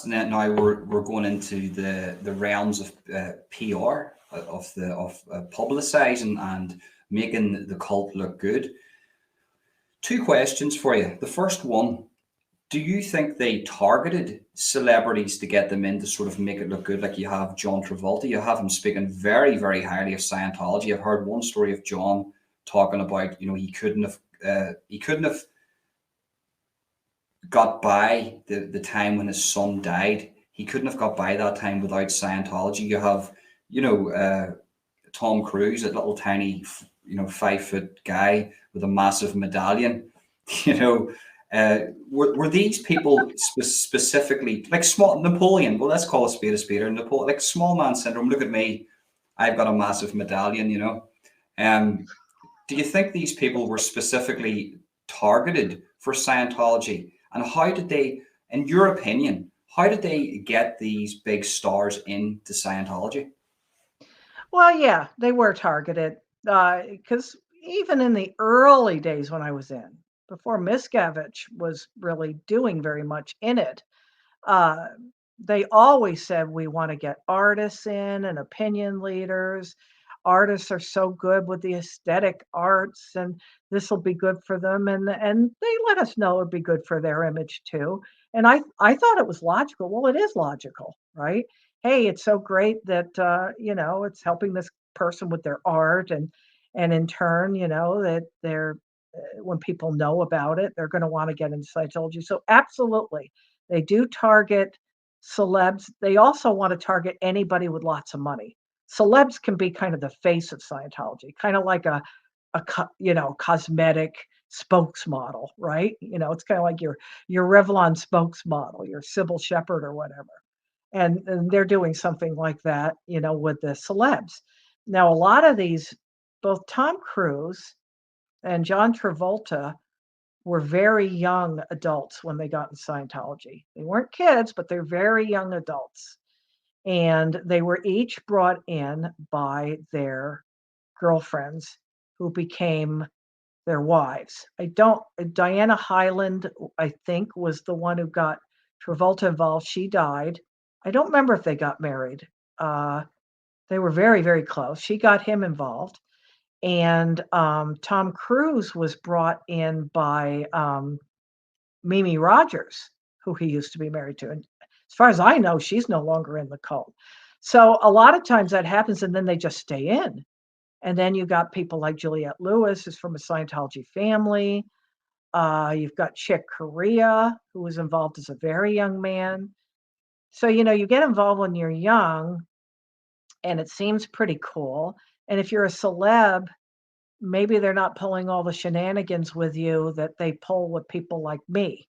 now we're going into the realms of PR, of publicizing and making the cult look good. Two questions for you. The first one: do you think they targeted celebrities to get them in to sort of make it look good? Like you have John Travolta, you have him speaking very, very highly of Scientology. I've heard one story of John talking about, he couldn't have got by the time when his son died. He couldn't have got by that time without Scientology. You have, Tom Cruise, a little tiny, 5 foot guy with a massive medallion. Were these people specifically like small Napoleon? Well, let's call a spade, Napoleon, like small man syndrome. Look at me, I've got a massive medallion. Do you think these people were specifically targeted for Scientology? And how did they, in your opinion, how did they get these big stars into Scientology? Well, yeah, they were targeted because even in the early days when I was in, before Miscavige was really doing very much in it, uh, they always said we want to get artists in and opinion leaders. Artists are so good with the aesthetic arts, and this will be good for them. And they let us know it'd be good for their image too. And I thought it was logical. Well, it is logical, right? Hey, it's so great that it's helping this person with their art, and in turn, that they're when people know about it, they're going to want to get into Scientology. So absolutely, they do target celebs. They also want to target anybody with lots of money. Celebs can be kind of the face of Scientology, kind of like a cosmetic spokesmodel, right? It's kind of like your Revlon spokesmodel, your Sybil Shepherd or whatever. And they're doing something like that, with the celebs. Now, a lot of these, both Tom Cruise and John Travolta were very young adults when they got in Scientology. They weren't kids, but they're very young adults. And they were each brought in by their girlfriends who became their wives. Diana Hyland, I think, was the one who got Travolta involved. She died. I don't remember if they got married. They were very, very close. She got him involved. And Tom Cruise was brought in by Mimi Rogers, who he used to be married to. And as far as I know, she's no longer in the cult. So a lot of times that happens, and then they just stay in. And then you got people like Juliette Lewis, who's from a Scientology family. You've got Chick Corea, who was involved as a very young man. So, you get involved when you're young, and it seems pretty cool. And if you're a celeb, maybe they're not pulling all the shenanigans with you that they pull with people like me.